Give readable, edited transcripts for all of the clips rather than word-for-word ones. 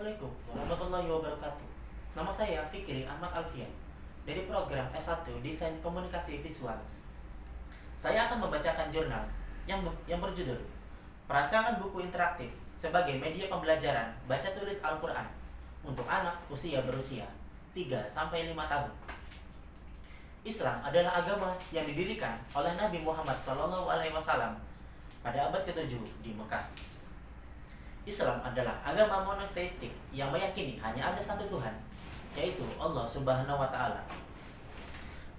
Assalamualaikum warahmatullahi wabarakatuh. Nama saya Fikri Ahmad Alfian dari program S1 Desain Komunikasi Visual. Saya akan membacakan jurnal yang berjudul Perancangan Buku Interaktif sebagai Media Pembelajaran Baca Tulis Al-Quran untuk anak berusia 3 sampai 5 tahun. Islam adalah agama yang didirikan oleh Nabi Muhammad SAW pada abad ke-7 di Mekah. Islam adalah agama monoteistik yang meyakini hanya ada satu Tuhan, yaitu Allah Subhanahu wa taala.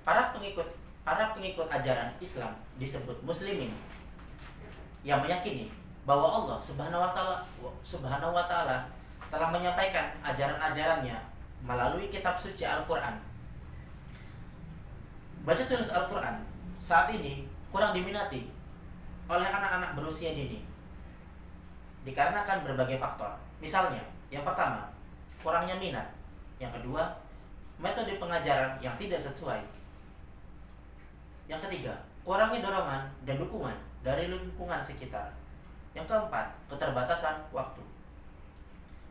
Para pengikut ajaran Islam disebut muslimin yang meyakini bahwa Allah Subhanahu wa taala telah menyampaikan ajaran-ajarannya melalui kitab suci Al-Qur'an. Baca tulis Al-Qur'an saat ini kurang diminati oleh anak-anak berusia dini dikarenakan berbagai faktor. Misalnya, yang pertama, kurangnya minat. Yang kedua, metode pengajaran yang tidak sesuai. Yang ketiga, kurangnya dorongan dan dukungan dari lingkungan sekitar. Yang keempat, keterbatasan waktu.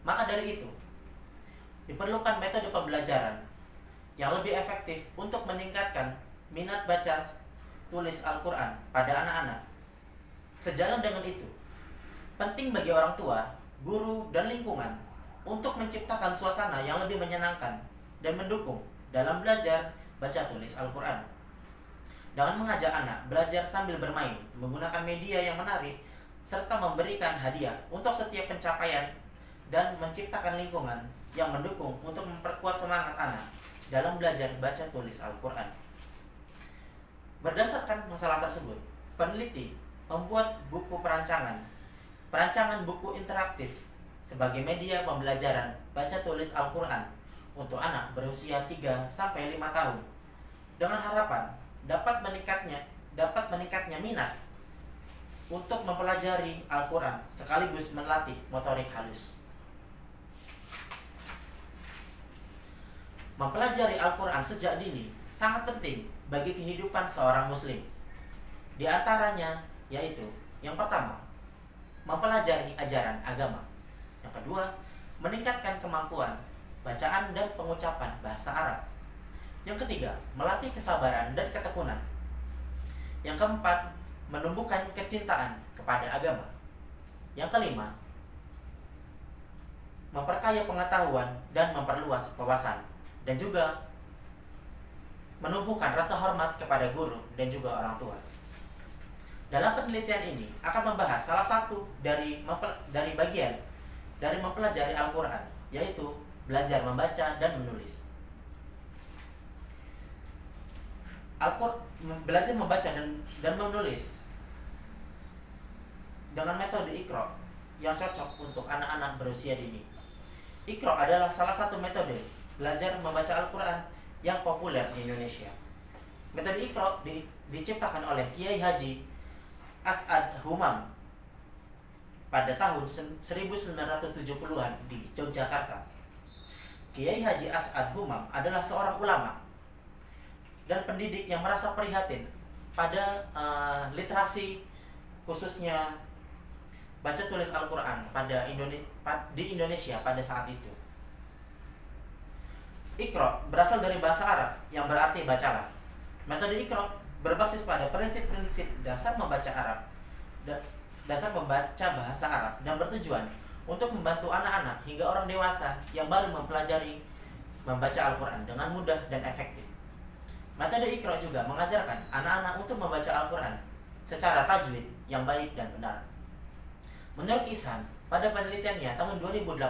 Maka dari itu, diperlukan metode pembelajaran yang lebih efektif untuk meningkatkan minat baca tulis Al-Quran pada anak-anak. Sejalan dengan itu, penting bagi orang tua, guru, dan lingkungan untuk menciptakan suasana yang lebih menyenangkan dan mendukung dalam belajar baca tulis Al-Quran. Dengan mengajak anak belajar sambil bermain, menggunakan media yang menarik, serta memberikan hadiah untuk setiap pencapaian dan menciptakan lingkungan yang mendukung untuk memperkuat semangat anak dalam belajar baca tulis Al-Quran. Berdasarkan masalah tersebut, peneliti membuat buku perancangan buku interaktif sebagai media pembelajaran baca tulis Al-Quran untuk anak berusia 3 sampai 5 tahun dengan harapan dapat meningkatnya minat untuk mempelajari Al-Quran sekaligus melatih motorik halus. Mempelajari Al-Quran sejak dini sangat penting bagi kehidupan seorang muslim. Di antaranya yaitu yang pertama, mempelajari ajaran agama. Yang kedua, meningkatkan kemampuan bacaan dan pengucapan bahasa Arab. Yang ketiga, melatih kesabaran dan ketekunan. Yang keempat, menumbuhkan kecintaan kepada agama. Yang kelima, memperkaya pengetahuan dan memperluas wawasan. Dan juga menumbuhkan rasa hormat kepada guru dan juga orang tua. Dalam penelitian ini akan membahas salah satu dari bagian dari mempelajari Al-Quran, yaitu belajar membaca dan menulis. Belajar membaca dan menulis dengan metode Iqra yang cocok untuk anak-anak berusia dini. Iqra adalah salah satu metode belajar membaca Al-Quran yang populer di Indonesia. Metode Iqra diciptakan oleh Kiai Haji As'ad Humam pada tahun 1970-an di Yogyakarta. Kiai Haji As'ad Humam adalah seorang ulama dan pendidik yang merasa prihatin pada literasi, khususnya baca tulis Al-Quran di Indonesia pada saat itu. Iqra berasal dari bahasa Arab yang berarti bacalah. Metode Iqra berbasis pada prinsip-prinsip dasar membaca bahasa Arab dan bertujuan untuk membantu anak-anak hingga orang dewasa yang baru mempelajari membaca Al-Quran dengan mudah dan efektif. Metode Iqra juga mengajarkan anak-anak untuk membaca Al-Quran secara tajwid yang baik dan benar. Menurut Ihsan, pada penelitiannya tahun 2018,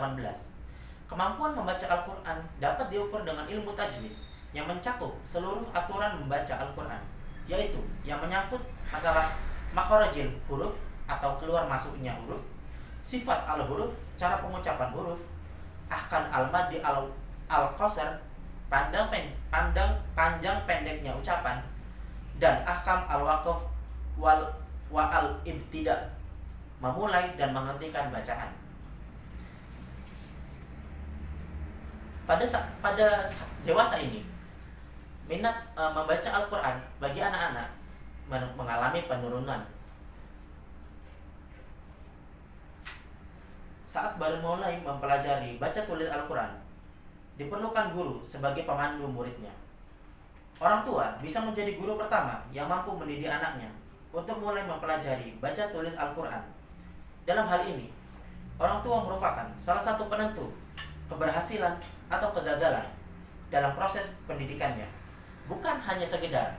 kemampuan membaca Al-Quran dapat diukur dengan ilmu tajwid yang mencakup seluruh aturan membaca Al-Quran, yaitu yang menyangkut masalah makhorijil huruf atau keluar masuknya huruf, sifat al-huruf, cara pengucapan huruf, ahkam al-maddi al-qasar, panjang pendeknya ucapan, dan ahkam al-waqf wa al-ibtida, memulai dan menghentikan bacaan. Pada dewasa ini, minat membaca Al-Quran bagi anak-anak mengalami penurunan. saat baru mulai mempelajari baca tulis Al-Quran, diperlukan guru sebagai pemandu muridnya. Orang tua bisa menjadi guru pertama yang mampu mendidik anaknya untuk mulai mempelajari baca tulis Al-Quran. Dalam hal ini, orang tua merupakan salah satu penentu keberhasilan atau kegagalan dalam proses pendidikannya, bukan hanya sekedar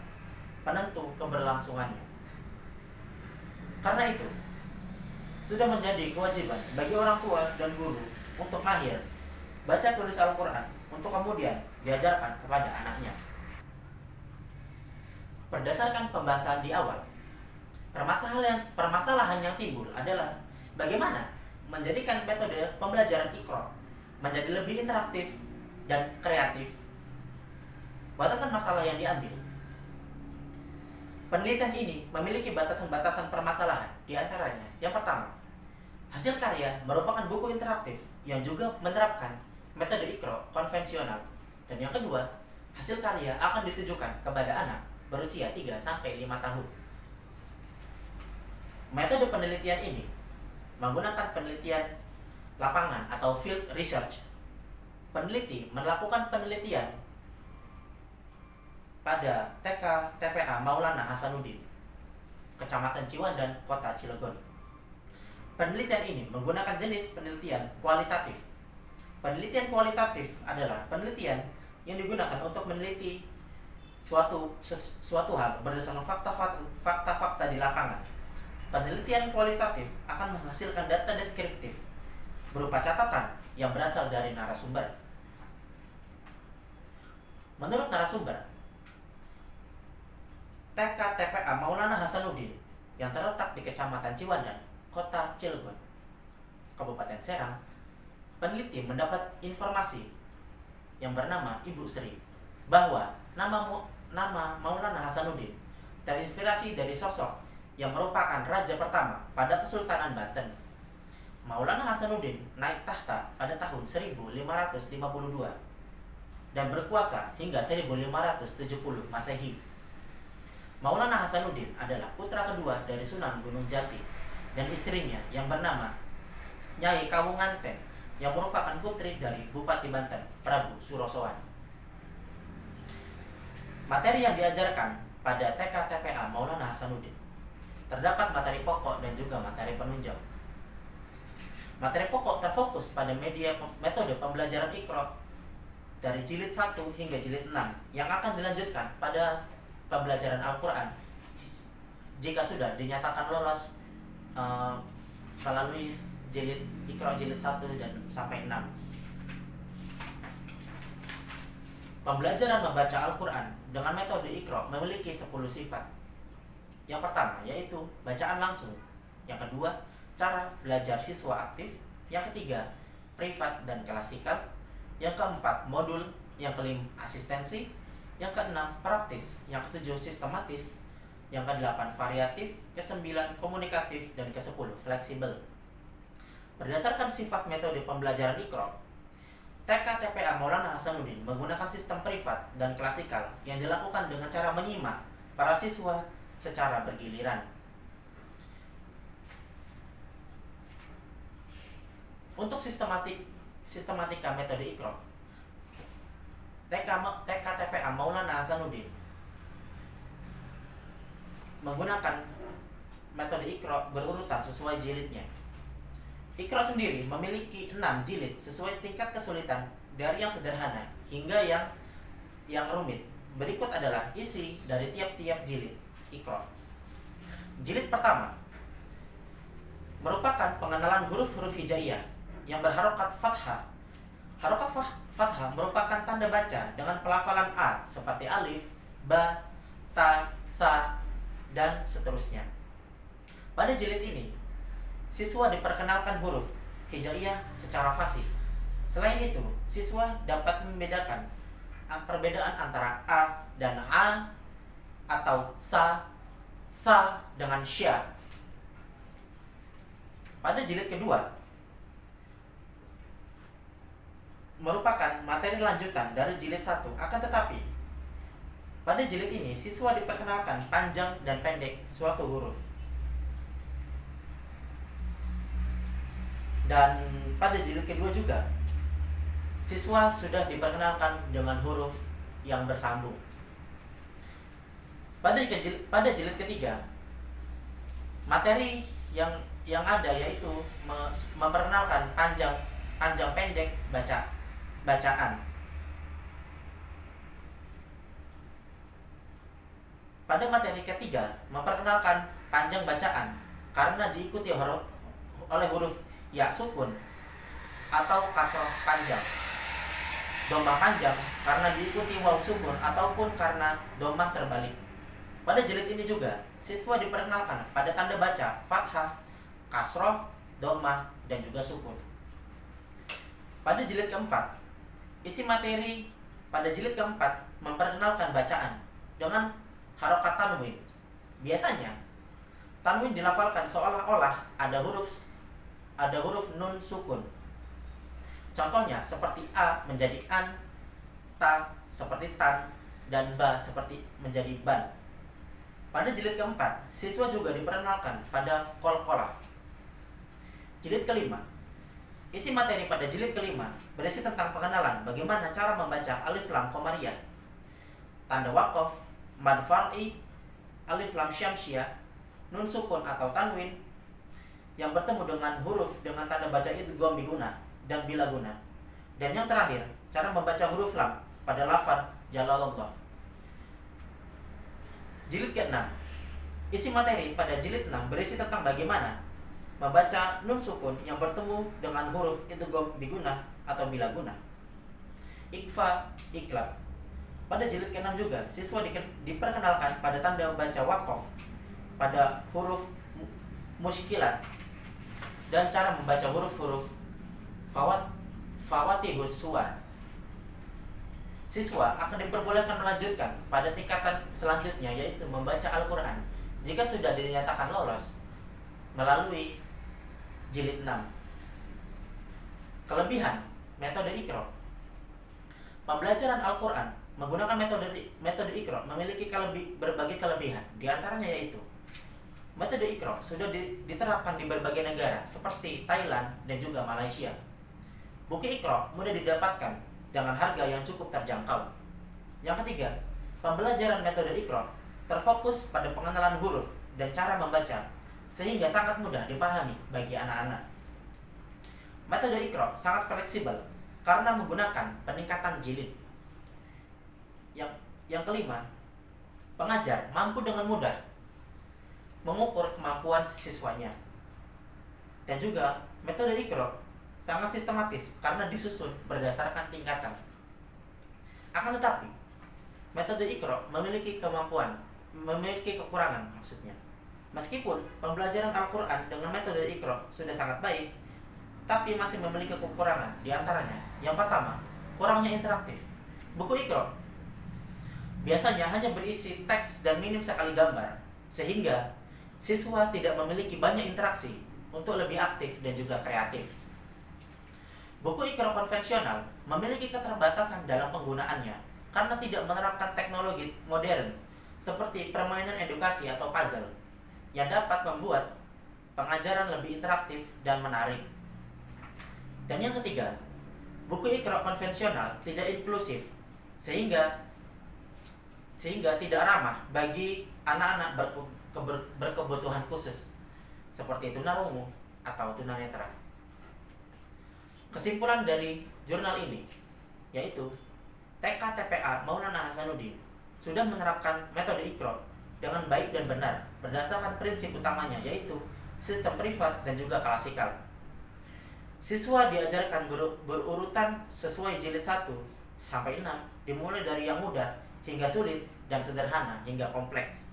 penentu keberlangsungannya. Karena itu, sudah menjadi kewajiban bagi orang tua dan guru untuk mahir baca tulis Al-Quran untuk kemudian diajarkan kepada anaknya. Berdasarkan pembahasan di awal, permasalahan yang timbul adalah bagaimana menjadikan metode pembelajaran Iqra menjadi lebih interaktif dan kreatif. Batasan masalah yang diambil. Penelitian ini memiliki batasan-batasan permasalahan, di antaranya yang pertama, hasil karya merupakan buku interaktif yang juga menerapkan metode Iqra konvensional. Dan yang kedua, hasil karya akan ditujukan kepada anak berusia 3-5 tahun. Metode penelitian ini menggunakan penelitian lapangan atau field research. Peneliti melakukan penelitian pada TK TPA Maulana Hasanuddin, Kecamatan Ciwandan, Kota Cilegon. Penelitian ini menggunakan jenis penelitian kualitatif. Penelitian kualitatif adalah penelitian yang digunakan untuk meneliti suatu hal berdasarkan fakta-fakta di lapangan. Penelitian kualitatif akan menghasilkan data deskriptif berupa catatan yang berasal dari narasumber. Menurut narasumber, TK TPA Maulana Hasanuddin yang terletak di Kecamatan Ciwandan, Kota Cilegon, Kabupaten Serang, peneliti mendapat informasi yang bernama Ibu Sri bahwa nama Maulana Hasanuddin terinspirasi dari sosok yang merupakan raja pertama pada Kesultanan Banten. Maulana Hasanuddin naik tahta pada tahun 1552 dan berkuasa hingga 1570 Masehi. Maulana Hasanuddin adalah putra kedua dari Sunan Gunung Jati dan istrinya yang bernama Nyai Kawunganten yang merupakan putri dari Bupati Banten, Prabu Surosoan. Materi yang diajarkan pada TK TPA Maulana Hasanuddin terdapat materi pokok dan juga materi penunjang. Materi pokok terfokus pada metode pembelajaran Iqra dari jilid 1 hingga jilid 6 yang akan dilanjutkan pada pembelajaran Al-Quran jika sudah dinyatakan lolos melalui jilid Iqra jilid 1 dan sampai 6. Pembelajaran membaca Al-Quran dengan metode Iqra memiliki 10 sifat. Yang pertama yaitu bacaan langsung. Yang kedua, cara belajar siswa aktif. Yang ketiga, privat dan klasikal. Yang keempat, modul. Yang kelima, asistensi. Yang keenam, praktis. Yang ketujuh, sistematis. Yang kedelapan, variatif. Kesembilan, komunikatif. Dan kesepuluh, fleksibel. Berdasarkan sifat metode pembelajaran Iqra, TK TPA Maulana Hasanuddin menggunakan sistem privat dan klasikal yang dilakukan dengan cara menyimak para siswa secara bergiliran. Untuk sistematika metode Iqra, TK TPA Maulana Hasanuddin menggunakan metode Iqra berurutan sesuai jilidnya. Iqra sendiri memiliki 6 jilid sesuai tingkat kesulitan dari yang sederhana hingga yang rumit. Berikut adalah isi dari tiap-tiap jilid Iqra. Jilid pertama merupakan pengenalan huruf-huruf hijaiyah yang berharokat fathah. Harokat fathah merupakan tanda baca dengan pelafalan A seperti alif, ba, ta, tha, dan seterusnya. Pada jilid ini, siswa diperkenalkan huruf hijaiyah secara fasih. Selain itu, siswa dapat membedakan perbedaan antara A dan A atau sa, tha dengan sya. Pada jilid kedua, merupakan materi lanjutan dari jilid 1. Akan tetapi, pada jilid ini, siswa diperkenalkan panjang dan pendek suatu huruf. Dan pada jilid kedua juga siswa sudah diperkenalkan dengan huruf yang bersambung. Pada jilid ketiga, materi yang ada yaitu memperkenalkan panjang pendek bacaan. Pada materi ketiga, memperkenalkan panjang bacaan karena diikuti oleh huruf ya sukun atau kasroh panjang, domah panjang karena diikuti waw sukun ataupun karena domah terbalik. Pada jilid ini juga siswa diperkenalkan pada tanda baca fathah, kasroh, domah, dan juga sukun. Pada jilid keempat, isi materi pada jilid keempat memperkenalkan bacaan dengan harokat tanwin. Biasanya tanwin dilafalkan seolah-olah ada huruf nun sukun. Contohnya seperti a menjadi an, ta seperti tan, dan ba seperti menjadi ban. Pada jilid keempat, siswa juga diperkenalkan pada qalqalah. Jilid kelima, isi materi pada jilid kelima berisi tentang pengenalan bagaimana cara membaca alif lam qamariyah, tanda waqaf, mad far'i, alif lam syamsiyah, nun sukun atau tanwin yang bertemu dengan huruf dengan tanda baca idgham biguna dan bila guna. Dan yang terakhir, cara membaca huruf lam pada lafaz jalalallah. Jilid ke-6, isi materi pada jilid 6 berisi tentang bagaimana membaca nun sukun yang bertemu dengan huruf idgham biguna atau bila guna. Ikhfa, iklab. Pada jilid ke-6 juga siswa diperkenalkan pada tanda baca waqaf pada huruf muskilat dan cara membaca huruf-huruf fawatihus suwar. Siswa akan diperbolehkan melanjutkan pada tingkatan selanjutnya, yaitu membaca Al-Quran jika sudah dinyatakan lolos melalui jilid 6. Kelebihan metode Iqra. Pembelajaran Al-Quran menggunakan metode Iqra memiliki berbagai kelebihan. Di antaranya yaitu metode Iqra sudah diterapkan di berbagai negara seperti Thailand dan juga Malaysia. Buku Iqra mudah didapatkan dengan harga yang cukup terjangkau. Yang ketiga, pembelajaran metode Iqra terfokus pada pengenalan huruf dan cara membaca sehingga sangat mudah dipahami bagi anak-anak. Metode Iqra sangat fleksibel karena menggunakan peningkatan jilid. Yang kelima, pengajar mampu dengan mudah mengukur kemampuan siswanya. Dan juga metode Iqra sangat sistematis karena disusun berdasarkan tingkatan. Akan tetapi, metode Iqra memiliki kekurangan maksudnya. Meskipun pembelajaran Al-Quran dengan metode Iqra sudah sangat baik, tapi masih memiliki kekurangan. Di antaranya, yang pertama, kurangnya interaktif. Buku Iqra biasanya hanya berisi teks dan minim sekali gambar, sehingga siswa tidak memiliki banyak interaksi untuk lebih aktif dan juga kreatif. Buku Iqra konvensional memiliki keterbatasan dalam penggunaannya karena tidak menerapkan teknologi modern seperti permainan edukasi atau puzzle yang dapat membuat pengajaran lebih interaktif dan menarik. Dan yang ketiga, buku Iqra konvensional tidak inklusif sehingga tidak ramah bagi anak-anak berkebutuhan khusus seperti tunarungu atau tunanetra. Kesimpulan dari jurnal ini yaitu TK TPA Maulana Hasanuddin sudah menerapkan metode Iqra dengan baik dan benar berdasarkan prinsip utamanya yaitu sistem privat dan juga klasikal. Siswa diajarkan berurutan sesuai jilid 1 sampai 6, dimulai dari yang mudah hingga sulit dan sederhana hingga kompleks.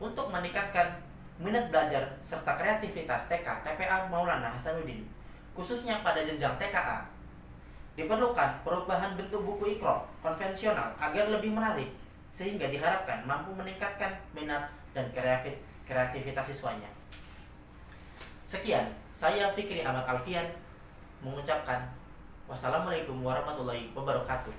Untuk meningkatkan minat belajar serta kreativitas TK TPA Maulana Hasanuddin khususnya pada jenjang TKA, diperlukan perubahan bentuk buku Iqra konvensional agar lebih menarik sehingga diharapkan mampu meningkatkan minat dan kreativitas siswanya. Sekian, saya Fikri Ahmad Alfian mengucapkan wassalamualaikum warahmatullahi wabarakatuh.